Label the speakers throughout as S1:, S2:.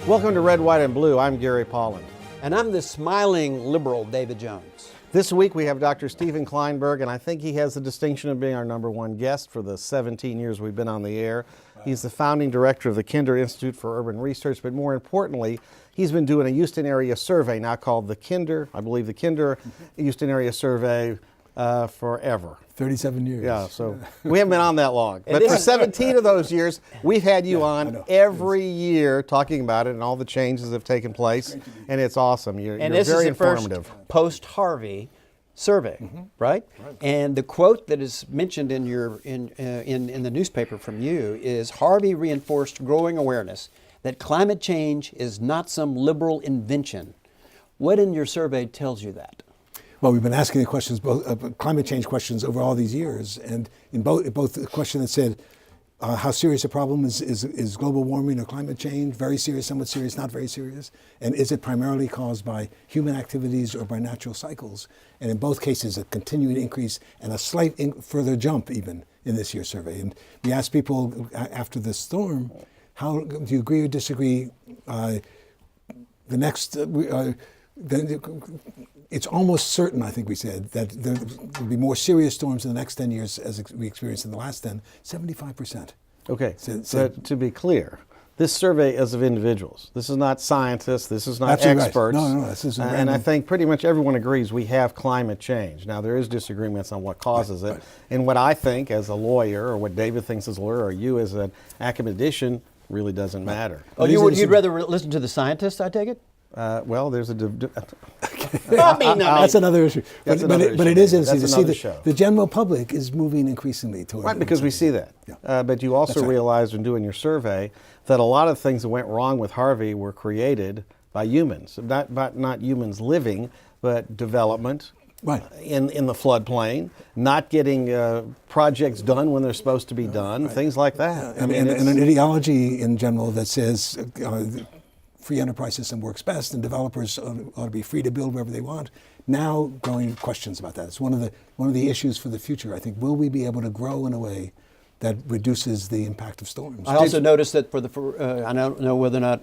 S1: Welcome to Red, White, and Blue. I'm Gary Polland.
S2: And I'm the smiling liberal David Jones.
S1: This week we have Dr. Stephen Klineberg, and I think he has the distinction of being our #1 guest for the 17 years we've been on the air. He's the founding director of the Kinder Institute for Urban Research, but more importantly, he's been doing a Houston area survey, now called the Kinder Houston area survey forever.
S3: 37 years.
S1: Yeah, so we haven't been on that long. But for 17 of those years, we've had you on every year talking about it, and all the changes have taken place, and it's awesome. You're
S2: this
S1: very
S2: is the
S1: informative.
S2: First post-Harvey survey, right? And the quote that is mentioned in your in the newspaper from you is, Harvey reinforced growing awareness that climate change is not some liberal invention. What in your survey tells you that?
S3: Well, we've been asking the questions, both climate change questions, over all these years, and in both the question that said, how serious a problem is global warming or climate change? Very serious, somewhat serious, not very serious. And is it primarily caused by human activities or by natural cycles? And in both cases, a continuing increase and a slight further jump even in this year's survey. And we asked people after the storm, how do you agree or disagree? It's almost certain, I think we said, that there will be more serious storms in the next 10 years as we experienced in the last 10, 75%.
S1: Okay, so to be clear, this survey is of individuals. This is not scientists, this is not experts.
S3: Right. No, this is random.
S1: And I think pretty much everyone agrees we have climate change. Now, there is disagreements on what causes it. Right. And what I think as a lawyer, or what David thinks as a lawyer, or you as an academician, really doesn't matter.
S2: Oh, you'd rather listen to the scientists, I take it?
S1: Well, there's a...
S3: That's another issue. But it is interesting to see
S1: that
S3: the general public is moving increasingly toward...
S1: Right, because we see that. Yeah. But you also realized in doing your survey that a lot of things that went wrong with Harvey were created by humans. Not humans living, but development.
S3: Right.
S1: In the floodplain, not getting projects done when they're supposed to be done, things like that.
S3: And an ideology in general that says... free enterprise system works best, and developers ought to be free to build wherever they want. Now, growing questions about that. It's one of the issues for the future. I think, will we be able to grow in a way that reduces the impact of storms?
S2: I also noticed that I don't know whether or not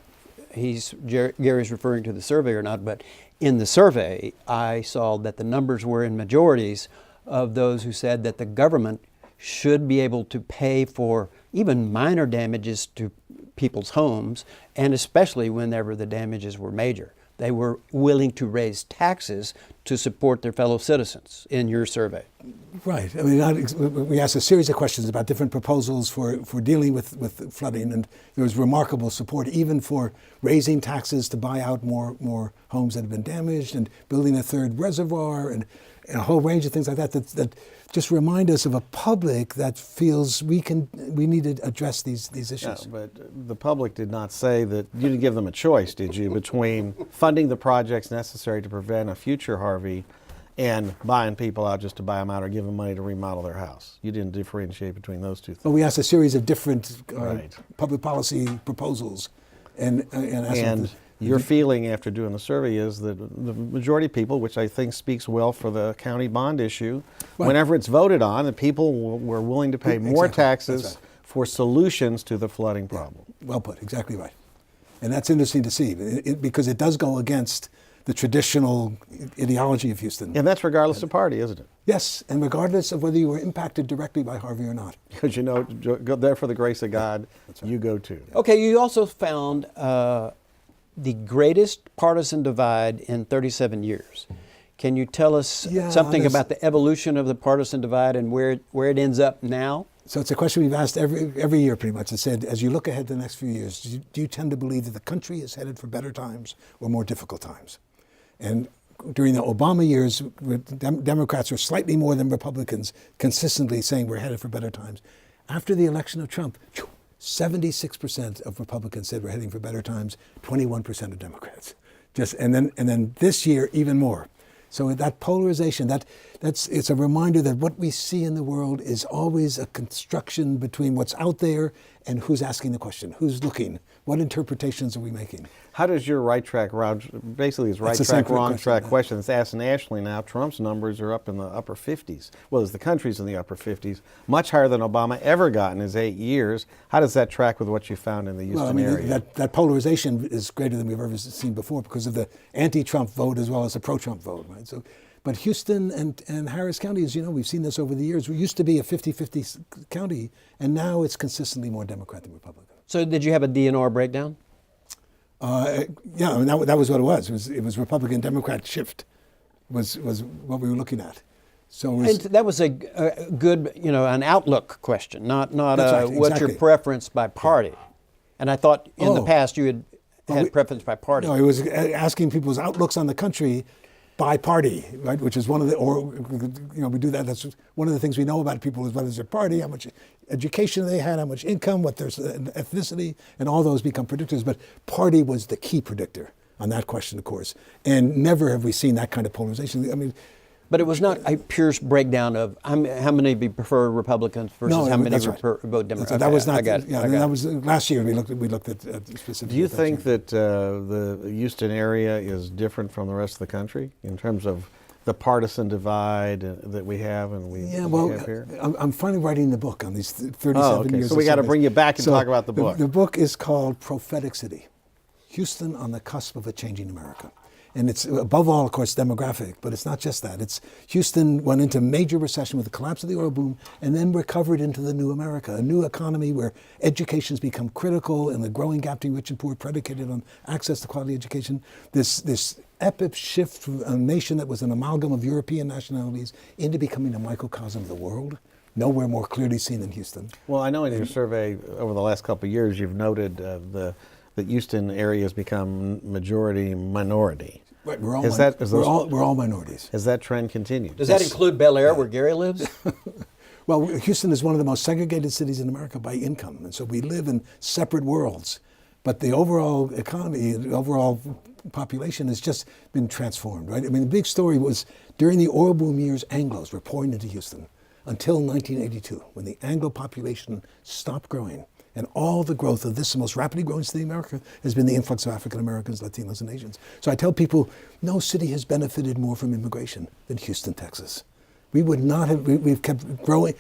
S2: Gary's referring to the survey or not, but in the survey, I saw that the numbers were in majorities of those who said that the government should be able to pay for even minor damages to people's homes, and especially whenever the damages were major. They were willing to raise taxes to support their fellow citizens in your survey.
S3: Right. I mean, we asked a series of questions about different proposals for dealing with flooding, and there was remarkable support even for raising taxes to buy out more homes that have been damaged, and building a third reservoir, and a whole range of things like that just remind us of a public that feels we need to address these issues.
S1: Yeah, but the public did not say that. You didn't give them a choice, did you, between funding the projects necessary to prevent a future Harvey and buying people out just to buy them out or give them money to remodel their house? You didn't differentiate between those two things.
S3: Well, we asked a series of different public policy proposals, and
S1: your feeling after doing the survey is that the majority of people, which I think speaks well for the county bond issue, whenever it's voted on, the people were willing to pay more taxes for solutions to the flooding problem.
S3: Well put, exactly right. And that's interesting to see, because it does go against the traditional ideology of Houston.
S1: And that's regardless of party, isn't it?
S3: Yes, and regardless of whether you were impacted directly by Harvey or not.
S1: Because go there for the grace of God, you go too.
S2: Okay, you also found the greatest partisan divide in 37 years. Can you tell us something about the evolution of the partisan divide and where it ends up now?
S3: So it's a question we've asked every year pretty much. It said, as you look ahead to the next few years, do you tend to believe that the country is headed for better times or more difficult times? And during the Obama years, Democrats were slightly more than Republicans consistently saying we're headed for better times. After the election of Trump, 76% of Republicans said we're heading for better times, 21% of Democrats. And then this year, even more. So that polarization, it's a reminder that what we see in the world is always a construction between what's out there and who's asking the question, who's looking, what interpretations are we making?
S1: How does your right track, basically it's right
S3: That's the same
S1: track, wrong
S3: question,
S1: track
S3: yeah.
S1: question that's asked nationally now? Trump's numbers are up in the upper 50s. Well, as the country's in the upper 50s, much higher than Obama ever got in his 8 years. How does that track with what you found in the Houston area?
S3: That polarization is greater than we've ever seen before because of the anti-Trump vote as well as the pro-Trump vote, right? So, but Houston and Harris County, as you know, we've seen this over the years. We used to be a 50-50 county, and now it's consistently more Democrat than Republican.
S2: So did you have a DNR breakdown?
S3: Yeah, I mean, that was what it was. It was Republican-Democrat shift was what we were looking at. So
S2: And that was a good, an outlook question, not
S3: That's right,
S2: what's your
S3: exactly.
S2: preference by party. And I thought in the
S3: Oh.
S2: past you had preference by party.
S3: No, it was asking people's outlooks on the country by party, right? Which is one of the, we do that. That's one of the things we know about people is what is their party, how much education they had, how much income, what their ethnicity, and all those become predictors. But party was the key predictor on that question, of course. And never have we seen that kind of polarization. I mean,
S2: But it was not a pure breakdown of how many of you prefer Republicans versus how many
S3: that's right.
S2: vote Democrats.
S3: So that was not.
S2: I got it.
S3: Yeah,
S2: I got
S3: that
S2: it.
S3: was last year. We looked at specifically.
S1: Do you
S3: at that
S1: think
S3: year.
S1: that the Houston area is different from the rest of the country in terms of the partisan divide that we have and we have here?
S3: I'm finally writing the book on these 37
S1: okay.
S3: years.
S1: So we
S3: of
S1: got to
S3: surveys.
S1: bring you back and
S3: So
S1: talk about the book.
S3: The book is called Prophetic City, Houston on the Cusp of a Changing America. And it's above all, of course, demographic, but it's not just that. It's Houston went into major recession with the collapse of the oil boom and then recovered into the new America, a new economy where education's become critical and the growing gap between rich and poor predicated on access to quality education. This epic shift from a nation that was an amalgam of European nationalities into becoming a microcosm of the world. Nowhere more clearly seen than Houston.
S1: Well, I know in your survey over the last couple of years you've noted that Houston area has become majority minority.
S3: Right, we're all, we're all minorities.
S1: Has that trend continued?
S2: Does that include Bel Air, where Gary lives?
S3: Well, Houston is one of the most segregated cities in America by income, and so we live in separate worlds. But the overall economy, the overall population has just been transformed, right? I mean, the big story was during the oil boom years, Anglos were pouring into Houston until 1982, when the Anglo population stopped growing. And all the growth of this, the most rapidly growing city in America, has been the influx of African Americans, Latinos, and Asians. So I tell people, no city has benefited more from immigration than Houston, Texas. We would not have, we've kept growing.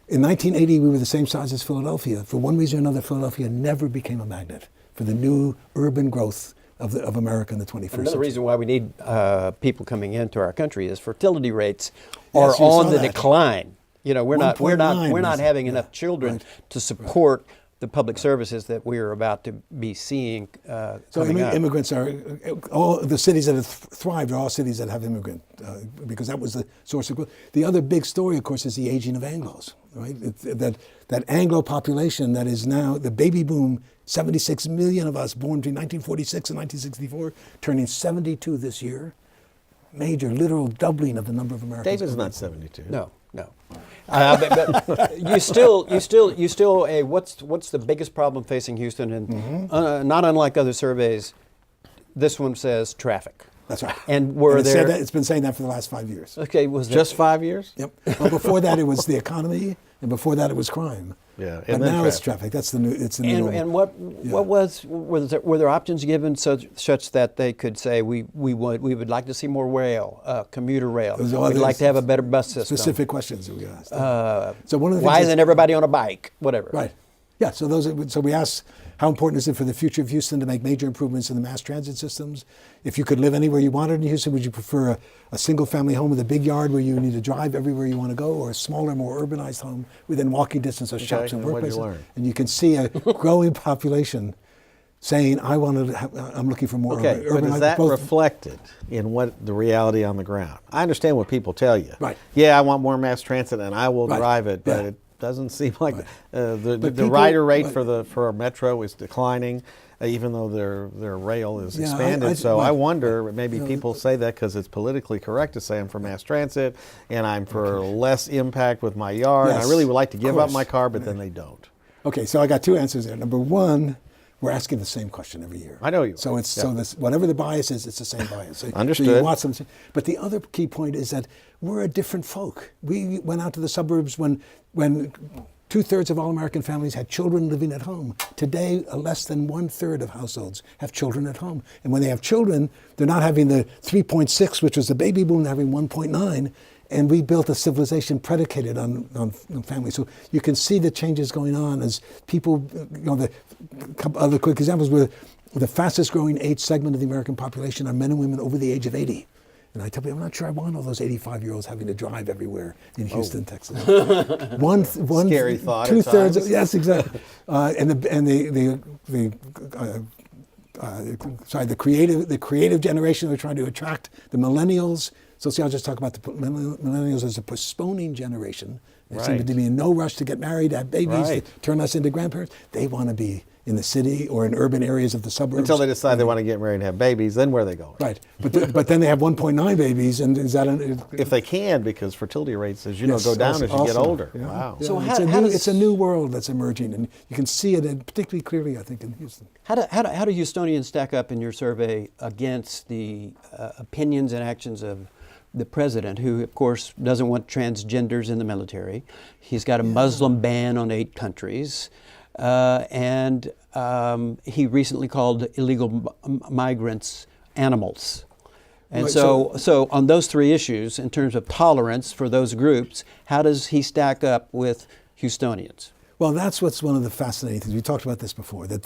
S3: In 1980, we were the same size as Philadelphia. For one reason or another, Philadelphia never became a magnet for the new urban growth of America in the 21st century.
S2: Another reason why we need people coming into our country is fertility rates are
S3: Yes, you
S2: on
S3: saw
S2: the
S3: that.
S2: decline. We're not
S3: 1.9
S2: having enough children to support the public services that we are about to be seeing
S3: So
S2: coming up.
S3: immigrants are, all the cities that have thrived are all cities that have immigrant, because that was the source of growth. The other big story, of course, is the aging of Anglos, right? That Anglo population that is now, the baby boom, 76 million of us born between 1946 and 1964, turning 72 this year. Major, literal doubling of the number of Americans.
S1: David's not 72.
S2: No. But you still, what's the biggest problem facing Houston? And not unlike other surveys, this one says traffic.
S3: That's right.
S2: And were there?
S3: It's been saying that for the last 5 years.
S2: Okay, was there,
S1: Just 5 years?
S3: Yep. Well, before that it was the economy, and before that it was crime.
S1: Yeah,
S3: But
S1: and then
S3: now it's traffic. That's the new. It's the new.
S2: And
S3: normal.
S2: were there options given such that they could say we would like to see more rail, commuter rail.
S3: Those are
S2: We'd
S3: other
S2: like to have a better bus system.
S3: Specific questions that we asked. So one of the
S2: Why
S3: things
S2: isn't everybody on a bike? Whatever.
S3: right? Yeah. So we asked, how important is it for the future of Houston to make major improvements in the mass transit systems? If you could live anywhere you wanted in Houston, would you prefer a single-family home with a big yard where you need to drive everywhere you want to go, or a smaller, more urbanized home within walking distance of shops and
S1: and what'd you
S3: workplaces?
S1: learn?
S3: And you can see a growing population saying, I'm looking for more
S1: Okay, but
S3: urban.
S1: is that reflected in what the reality on the ground? I understand what people tell you.
S3: Right.
S1: Yeah, I want more mass transit and I will
S3: Right.
S1: drive it, but
S3: Yeah.
S1: it doesn't seem like the
S3: people-
S1: rider rate
S3: right.
S1: for a metro is declining, even though their rail is
S3: Yeah,
S1: expanded.
S3: I
S1: So I wonder, maybe people say that because it's politically correct to say I'm for mass transit and I'm for less impact with my yard. And I
S3: Yes,
S1: really would like to
S3: of
S1: give up
S3: course.
S1: my car, but then they don't.
S3: Okay, so I got two answers there. Number one, we're asking the same question every year.
S1: I know you
S3: So
S1: are.
S3: it's
S1: Yeah.
S3: so this whatever the bias is, it's the same bias. So
S1: Understood.
S3: you watch them. But the other key point is that we're a different folk. We went out to the suburbs when 2/3 of all American families had children living at home. Today, less than 1/3 of households have children at home. And when they have children, they're not having the 3.6, which was the baby boom, they're having 1.9. And we built a civilization predicated on family. So you can see the changes going on as people, the couple other quick examples were the fastest growing age segment of the American population are men and women over the age of 80. And I tell people, I'm not sure I want all those 85-year-olds having to drive everywhere in Houston, Texas. one
S1: Scary thought.
S3: 2/3. Yes, exactly. The creative generation, they're trying to attract the millennials. Sociologists talk about the millennials as a postponing generation. They seem to be in no rush to get married, have babies, to turn us into grandparents. They want to be in the city or in urban areas of the suburbs.
S1: Until they decide they want to get married and have babies, then where are they going?
S3: Right, but then they have 1.9 babies, and is that
S1: if they can, because fertility rates, as you know, go down as you get older.
S3: Yeah.
S1: Wow.
S3: Yeah.
S2: So
S3: It's a new world that's emerging, and you can see it particularly clearly, I think, in Houston.
S2: How do Houstonians stack up in your survey against the opinions and actions of the president, who, of course, doesn't want transgenders in the military? He's got a Muslim ban on 8 countries. And he recently called illegal migrants animals. And
S3: Right,
S2: so on those 3 issues, in terms of tolerance for those groups, how does he stack up with Houstonians?
S3: Well, that's what's one of the fascinating things. We talked about this before, that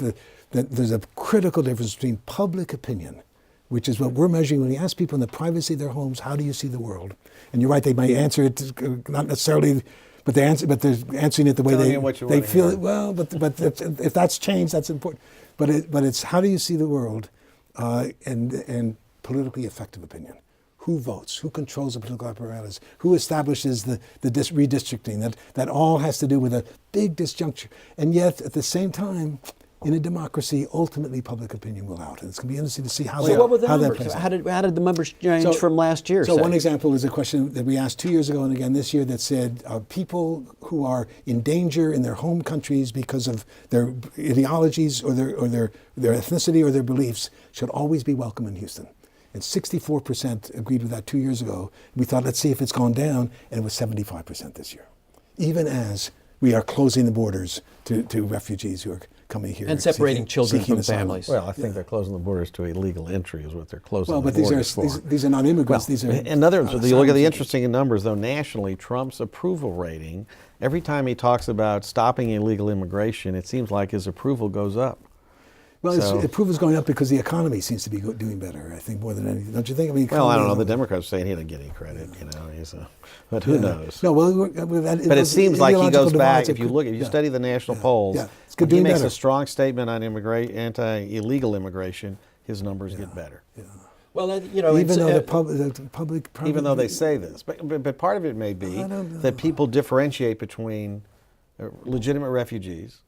S3: there's a critical difference between public opinion, which is what we're measuring when we ask people in the privacy of their homes, how do you see the world? And you're right, they might answer it not necessarily, but they're answering it the way they feel it. Well, but if that's changed, that's important. But it's how do you see the world, and politically effective opinion. Who votes? Who controls the political apparatus? Who establishes the redistricting? That all has to do with a big disjuncture. And yet, at the same time, in a democracy, ultimately public opinion will out. And it's going to be interesting to see how
S2: So what were the
S3: that
S2: numbers?
S3: plays out.
S2: How did the numbers change from last year?
S3: So
S2: say?
S3: one example is a question that we asked 2 years ago and again this year that said people who are in danger in their home countries because of their ideologies or their ethnicity or their beliefs should always be welcome in Houston. And 64% agreed with that 2 years ago. We thought, let's see if it's gone down, and it was 75% this year. Even as we are closing the borders to refugees who are coming here.
S2: And separating children
S3: seeking
S2: from
S3: asylum.
S2: families.
S1: Well, I think they're closing the borders to illegal entry is what they're closing
S3: Well,
S1: the
S3: but
S1: borders for.
S3: these are not immigrants. These are
S1: In other words, you look at the
S3: asylum
S1: interesting numbers, though, nationally, Trump's approval rating, every time he talks about stopping illegal immigration, it seems like his approval goes up.
S3: Well,
S1: So-
S3: approval is going up because the economy seems to be doing better, I think, more than anything. Don't you think? I mean,
S1: Well, I don't know.
S3: economy-
S1: The Democrats are saying he didn't get any credit, but who knows?
S3: No, well,
S1: But it seems like he goes back. If you study the national polls,
S3: it's good
S1: when he
S3: doing
S1: makes
S3: better.
S1: a strong statement on anti-illegal immigration, his numbers get better.
S2: Well,
S3: even though the public,
S1: Even though they say this, but part of it may be
S3: I don't know.
S1: that people differentiate between legitimate refugees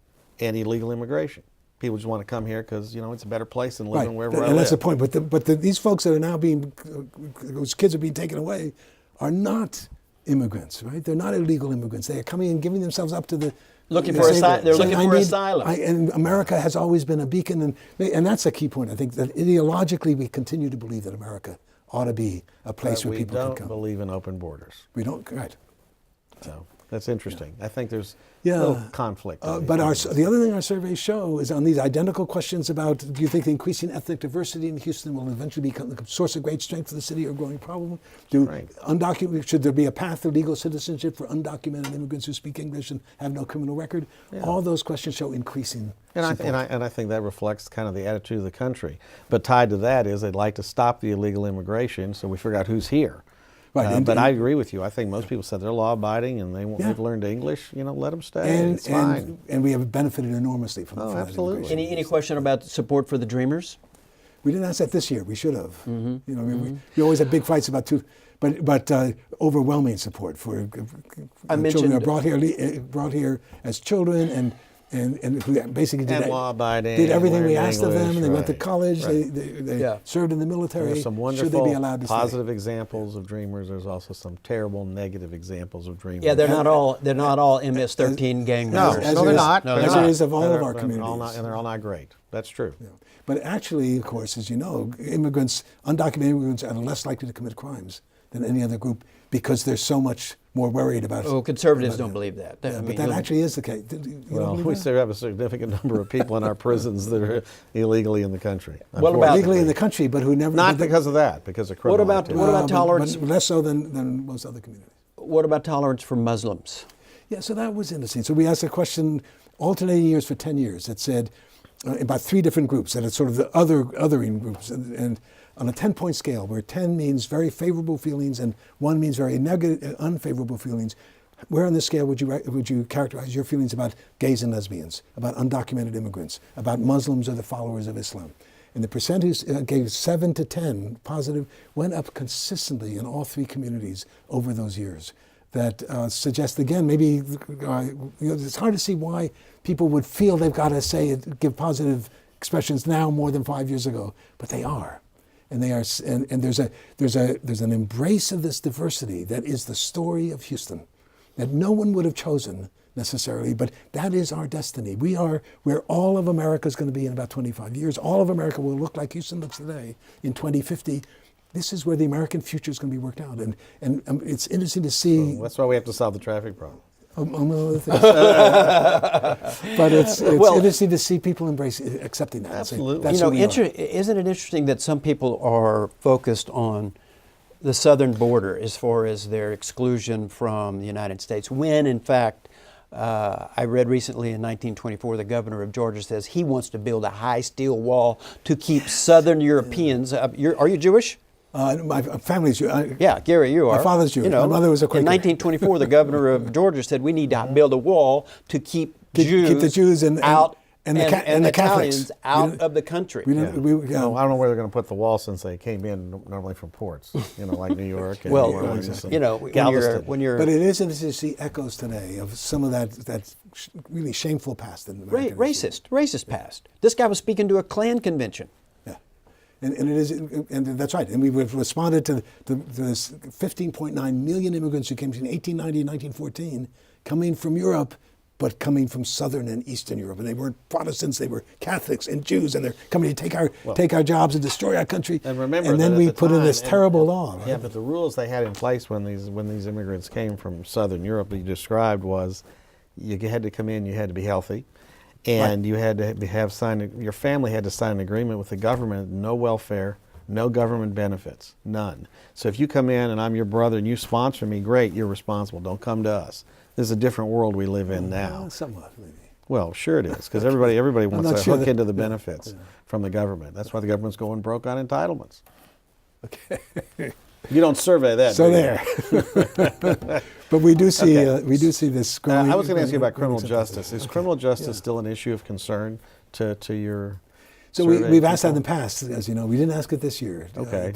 S1: and illegal immigration. People just want to come here because it's a better place than living wherever I live.
S3: and that's the point. But these folks that are now whose kids are being taken away, are not immigrants, right? They're not illegal immigrants. They are coming and giving themselves up to the
S2: Looking
S3: they
S2: for
S3: say
S2: asylum.
S3: that-
S2: They're
S3: saying,
S2: looking for
S3: "I need-
S2: asylum."
S3: And America has always been a beacon, and that's a key point. I think that ideologically we continue to believe that America ought to be a place
S1: But
S3: where
S1: we
S3: people can
S1: don't
S3: come.
S1: believe in open borders.
S3: We don't, right?
S1: So that's interesting. I think there's
S3: Yeah.
S1: a little conflict. in
S3: But
S1: these
S3: the other thing our surveys show is on these identical questions about, do you think the increasing ethnic diversity in Houston will eventually become a source of great strength for the city or a growing problem?
S1: Right.
S3: Should there be a path to legal citizenship for undocumented immigrants who speak English and have no criminal record? All those questions show increasing support.
S1: And I think that reflects kind of the attitude of the country. But tied to that is they'd like to stop the illegal immigration, so we figure out who's here.
S3: Right,
S1: But I agree with you. I think most people said they're law-abiding and they've learned English. Let them stay. It's fine.
S3: And we have benefited enormously from
S1: Oh,
S3: that
S1: absolutely.
S3: immigration.
S2: Any question about support for the Dreamers?
S3: We didn't ask that this year. We should have. We always have big fights about but overwhelming support for children who are brought here as children and who basically
S1: And law-abiding,
S3: did everything we
S1: learned
S3: asked of them,
S1: English,
S3: and they went to
S1: right,
S3: college.
S1: right.
S3: They served in the military.
S1: There's some
S3: Should they be
S1: wonderful
S3: allowed to
S1: positive examples of dreamers. There's also some terrible negative examples of dreamers.
S2: Yeah, they're not all MS-13 gang
S1: No,
S2: members.
S3: as
S1: no, they're
S3: is-
S1: not.
S2: No,
S1: They're
S2: they're
S3: as
S1: not.
S3: it is of all of
S1: They're-
S3: our
S1: they're
S3: communities.
S1: all not- and they're all not great. That's true.
S3: Yeah. But actually, of course, as you know, undocumented immigrants are less likely to commit crimes than any other group because they're so much more worried about.
S2: Oh, conservatives don't believe that.
S3: Yeah, but that actually is the case. You don't
S1: Well,
S3: believe
S1: we
S3: that?
S1: still have a significant number of people in our prisons that are illegally in the country.
S2: What about-
S3: Legally in the country, but who never.
S1: Not
S3: but-
S1: because of that, because of criminal activity.
S2: what about
S3: but
S2: tolerance?
S3: less so than most other communities.
S2: What about tolerance for Muslims?
S3: Yeah, so that was interesting. So we asked a question alternating years for 10 years that said about 3 different groups, and it's sort of the othering groups. And on a 10-point scale, where 10 means very favorable feelings and 1 means very negative, unfavorable feelings, where on this scale would you characterize your feelings about gays and lesbians, about undocumented immigrants, about Muslims or the followers of Islam? And the percent who gave 7 to 10 positive went up consistently in all 3 communities over those years. That suggests, again, maybe it's hard to see why people would feel they've got to say it, give positive expressions now more than 5 years ago, but they are. And they are, and there's an embrace of this diversity that is the story of Houston, that no one would have chosen necessarily, but that is our destiny. We are where all of America is going to be in about 25 years. All of America will look like Houston looks today in 2050. This is where the American future is going to be worked out, and it's interesting to see.
S1: Well, that's why we have to solve the traffic problem.
S3: Among other things. But it's interesting to see people accepting that.
S1: Absolutely.
S3: That's who we are.
S2: Isn't it interesting that some people are focused on the southern border as far as their exclusion from the United States, when in fact, I read recently in 1924, the governor of Georgia says he wants to build a high steel wall to keep southern Europeans up. Are you Jewish?
S3: My family's Jewish.
S2: Yeah, Gary, you are.
S3: My father's Jewish. My mother was a Quaker.
S2: In 1924, the governor of Georgia said we need to build a wall to keep
S3: the Jews
S2: out
S3: and the Catholics
S2: Italians out of the country.
S3: We
S1: Yeah.
S3: don't, we, yeah.
S1: No, I don't know where they're going to put the wall since they came in normally from ports, like New York and
S2: Well,
S1: New Orleans and
S2: when you're
S3: But it is interesting to see echoes today of some of that really shameful past in American history.
S2: racist past. This guy was speaking to a Klan convention.
S3: Yeah, and it is, and that's right. And we responded to this 15.9 million immigrants who came between 1890 and 1914, coming from Europe, but coming from Southern and Eastern Europe. And they weren't Protestants; they were Catholics and Jews, and they're coming to take our jobs and destroy our country.
S1: And remember,
S3: and then
S1: that
S3: we
S1: at the
S3: put in
S1: time-
S3: this terrible law. Right?
S1: Yeah, but the rules they had in place when these immigrants came from Southern Europe, that you described, was you had to come in, you had to be healthy, and
S3: Right.
S1: you had to have signed. Your family had to sign an agreement with the government. No welfare, no government benefits, none. So if you come in and I'm your brother and you sponsor me, great, you're responsible. Don't come to us. This is a different world we live in now.
S3: Somewhat, maybe.
S1: Well, sure it is, because everybody wants
S3: not
S1: to
S3: sure
S1: hook
S3: that-
S1: into the benefits from the government. That's why the government's going broke on entitlements.
S3: Okay.
S1: You don't survey that.
S3: So
S1: do you?
S3: there. But we do see
S1: Okay.
S3: this growing.
S1: I was going to ask you about criminal
S3: growing
S1: justice. Is criminal justice still an issue of concern to your
S3: So
S1: survey
S3: we've asked that in
S1: people?
S3: the past, as you know. We didn't ask it this year.
S1: Okay.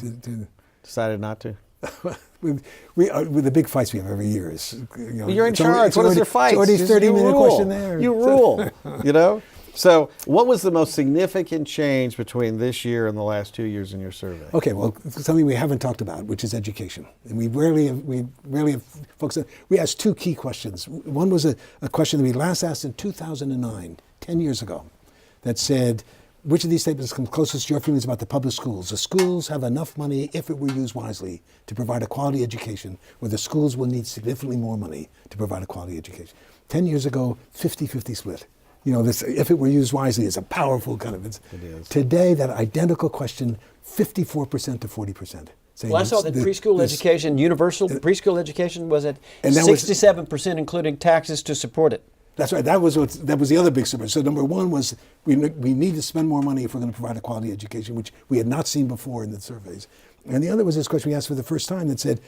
S1: Decided not to?
S3: With the big fights we have every year is,
S1: You're in
S3: it's already-
S1: charge.
S3: it's
S1: What is
S3: already-
S1: your fight?
S3: It's already
S1: Just
S3: 30-minute
S1: rule.
S3: question there.
S1: You rule. So what was the most significant change between this year and the last 2 years in your survey?
S3: Okay, well, something we haven't talked about, which is education, and we rarely have focused on. We asked 2 key questions. One was a question that we last asked in 2009, 10 years ago, that said, which of these statements comes closest to your feelings about the public schools? The schools have enough money, if it were used wisely, to provide a quality education, where the schools will need significantly more money to provide a quality education. 10 years ago, 50-50 split. This, if it were used wisely, is a powerful kind of.
S1: It is.
S3: Today, that identical question, 54% to 40%.
S2: Well, I saw that preschool education, universal preschool education, was at
S3: And that was-
S2: 67%, including taxes to support it.
S3: That's right. That was the other big surprise. So number one was we need to spend more money if we're going to provide a quality education, which we had not seen before in the surveys. And the other was this question we asked for the first time that said,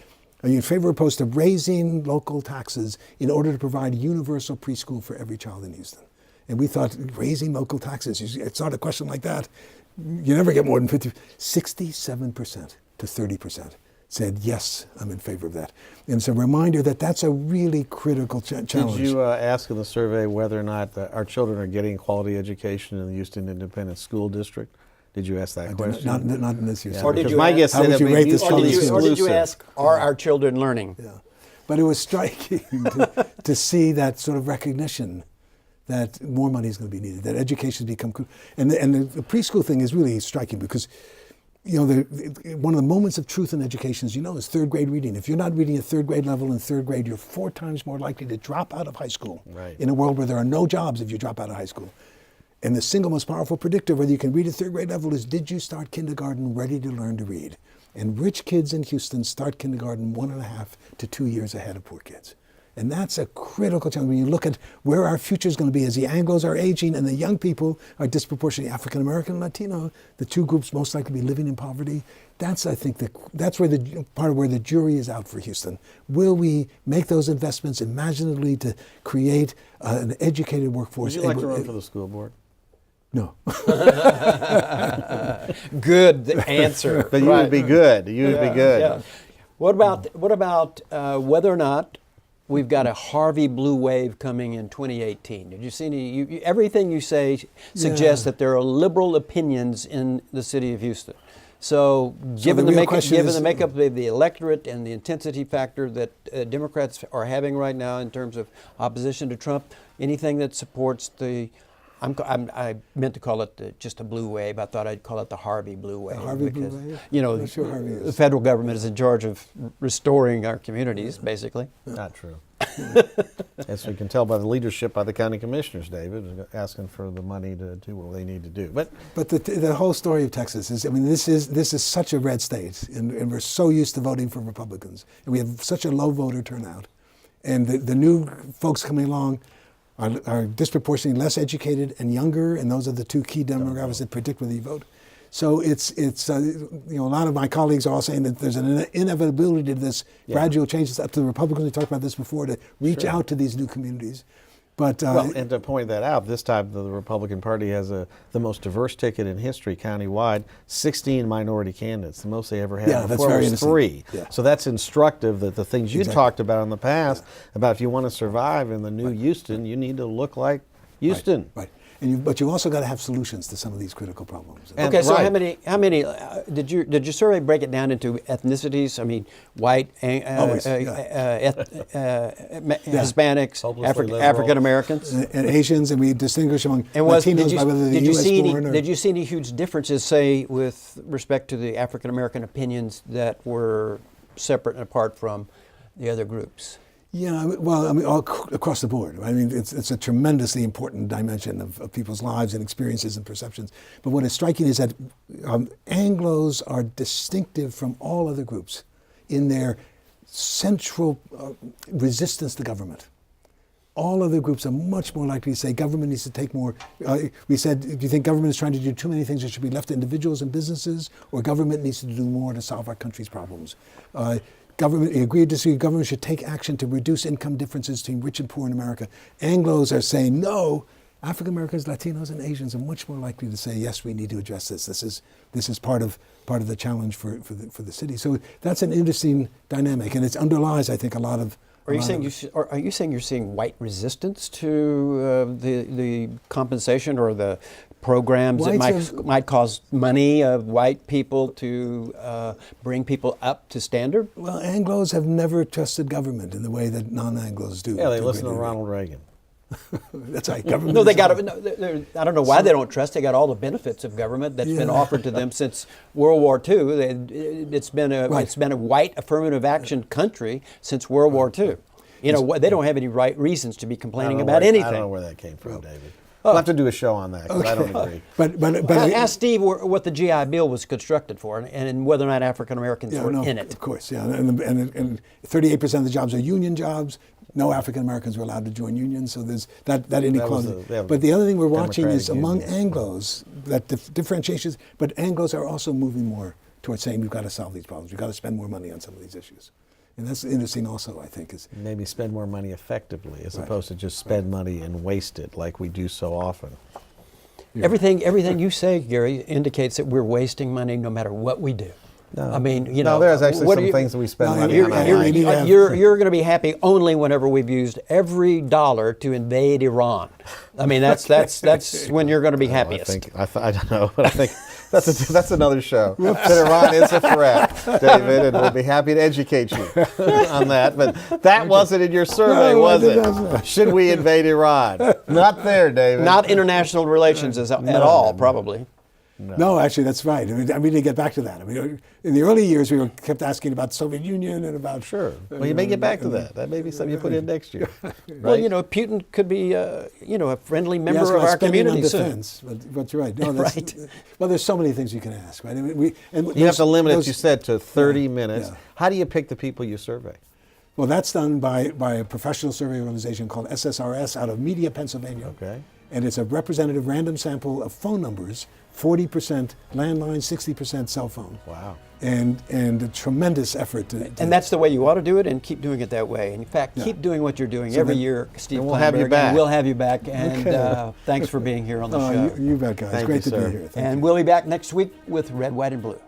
S3: are you in favor or opposed to raising local taxes in order to provide universal preschool for every child in Houston? And we thought, raising local taxes, it's not a question like that. You never get more than 67% to 30% said, yes, I'm in favor of that. And it's a reminder that that's a really critical challenge.
S1: Did you ask in the survey whether or not our children are getting quality education in the Houston Independent School District? Did you ask that question?
S3: Not in this year's
S1: Yeah,
S2: Or did
S1: because
S2: you
S1: my
S2: ask-
S1: guess
S3: How
S1: say
S3: would
S1: that
S3: you
S1: may
S3: rate
S1: be
S3: this
S2: Or
S3: public
S2: did, you,
S3: school?
S2: or did you
S1: exclusive.
S2: ask, are our children learning?
S3: Yeah. But it was striking to see that sort of recognition that more money is going to be needed, that education has become, and the preschool thing is really striking because one of the moments of truth in education, as you know, is third grade reading. If you're not reading at third grade level in third grade, you're 4 times more likely to drop out of high school in a world where there are no jobs if you drop out of high school. And the single most powerful predictor of whether you can read at third grade level is, did you start kindergarten ready to learn to read? And rich kids in Houston start kindergarten 1.5 to 2 years ahead of poor kids. And that's a critical challenge when you look at where our future is going to be as the Anglos are aging and the young people are disproportionately African American and Latino, the 2 groups most likely to be living in poverty. That's, I think, that's where the part of where the jury is out for Houston. Will we make those investments imaginatively to create an educated workforce?
S1: Would you like to run for the school board?
S3: No.
S2: Good answer.
S1: But you would be good. You would be good.
S2: Yeah. What about whether or not we've got a Harvey blue wave coming in 2018? Did you see any? Everything you say suggests that there are liberal opinions in the city of Houston. So given the makeup of the electorate and the intensity factor that Democrats are having right now in terms of opposition to Trump, anything that supports the I meant to call it just a blue wave. I thought I'd call it the Harvey blue wave.
S3: The Harvey blue wave?
S2: You know, the federal government is in charge of restoring our communities, basically.
S1: Not true. As we can tell by the leadership by the county commissioners, David, asking for the money to do what they need to do. But
S3: the whole story of Texas is, I mean, this is such a red state, and we're so used to voting for Republicans, and we have such a low voter turnout, and the new folks coming along are disproportionately less educated and younger, and those are the 2 key demographics that predict whether you vote. So it's a lot of my colleagues are all saying that there's an inevitability to this gradual change. It's up to the Republicans, we talked about this before, to reach out to these new communities. But
S1: and to point that out, this time the Republican Party has the most diverse ticket in history countywide, 16 minority candidates, the most they ever had.
S3: Yeah,
S1: Before
S3: that's
S1: was
S3: very
S1: 3.
S3: Yeah.
S1: So that's instructive that the things you talked about in the past, about if you want to survive in the new Houston, you need to look like Houston.
S3: Right. But you also got to have solutions to some of these critical problems.
S2: Okay, so how many did your survey break it down into ethnicities? I mean, white, Hispanics, African Americans,
S3: and Asians, and we distinguish among Latinos by whether they're U.S. born or.
S2: Did you see any huge differences, say, with respect to the African American opinions that were separate and apart from the other groups?
S3: Yeah, well, I mean, all across the board. I mean, it's a tremendously important dimension of people's lives and experiences and perceptions. But what is striking is that Anglos are distinctive from all other groups in their central resistance to government. All other groups are much more likely to say government needs to take more. We said, if you think government is trying to do too many things, it should be left to individuals and businesses, or government needs to do more to solve our country's problems. Government, agree or disagree, government should take action to reduce income differences between rich and poor in America. Anglos are saying, no, African Americans, Latinos, and Asians are much more likely to say, yes, we need to address this. This is part of the challenge for the city. So that's an interesting dynamic, and it underlies, I think, a lot of.
S2: Are you saying you're seeing white resistance to the compensation or the programs that might cause money of white people to bring people up to standard?
S3: Well, Anglos have never trusted government in the way that non-Anglos do.
S1: Yeah, they listen to Ronald Reagan.
S3: That's right. Government.
S2: No, they got. No, I don't know why they don't trust. They got all the benefits of government that's been offered to them since World War II. It's been a white affirmative action country since World War II. You know, they don't have any right reasons to be complaining about anything.
S1: I don't know where that came from, David. We'll have to do a show on that, because I don't agree.
S2: But ask Steve what the GI Bill was constructed for, and whether or not African Americans were in it.
S3: Of course, yeah. And 38% of the jobs are union jobs. No African Americans were allowed to join unions, so there's that inequality. But the other thing we're watching is among Anglos, that differentiations, but Anglos are also moving more towards saying we've got to solve these problems. We've got to spend more money on some of these issues. And that's interesting also, I think. Is
S1: maybe spend more money effectively as opposed to just spend money and waste it like we do so often.
S2: Yeah. Everything you say, Gary, indicates that we're wasting money no matter what we do.
S1: No.
S2: I mean, you know,
S1: there's actually some things that we spend money on.
S2: You're going to be happy only whenever we've used every dollar to invade Iran. I mean, that's when you're going to be happiest.
S1: I don't know, but I think that's another show. That Iran is a threat, David, and we'll be happy to educate you on that. But that wasn't in your survey, was it? Should we invade Iran? Not there, David.
S2: Not international relations at all, probably.
S3: No, actually, that's right. I mean, we didn't get back to that. I mean, in the early years, we kept asking about the Soviet Union and about...
S1: Sure. Well, you may get back to that. That may be something you put in next year. Right?
S2: Well, Putin could be, a friendly
S3: You
S2: member
S3: ask
S2: of
S3: about
S2: our
S3: spending
S2: community
S3: on
S2: soon.
S3: defense, but you're right. No, that's,
S2: Right.
S3: Well, there's so many things you can ask, right? I mean,
S1: You have to limit it, you said, to 30
S3: Yeah,
S1: minutes.
S3: yeah.
S1: How do you pick the people you survey?
S3: Well, that's done by a professional survey organization called SSRS out of Media, Pennsylvania.
S1: Okay.
S3: And it's a representative random sample of phone numbers, 40% landline, 60% cell phone.
S1: Wow.
S3: And a tremendous effort to
S2: And that's the way you ought to do it, and keep doing it that way. In fact,
S3: Yeah.
S2: keep doing what you're doing
S3: So
S2: every
S3: then-
S2: year, Steve.
S1: And we'll have you
S2: Klineberg,
S1: back.
S2: And we'll have you back. And
S3: Okay.
S2: thanks for being here on the
S3: Oh,
S2: show.
S3: you bet, guys.
S1: Thank
S3: Great
S1: you,
S3: to
S1: sir.
S3: be here. Thank
S2: And
S3: you.
S2: we'll be back next week with Red, White, and Blue.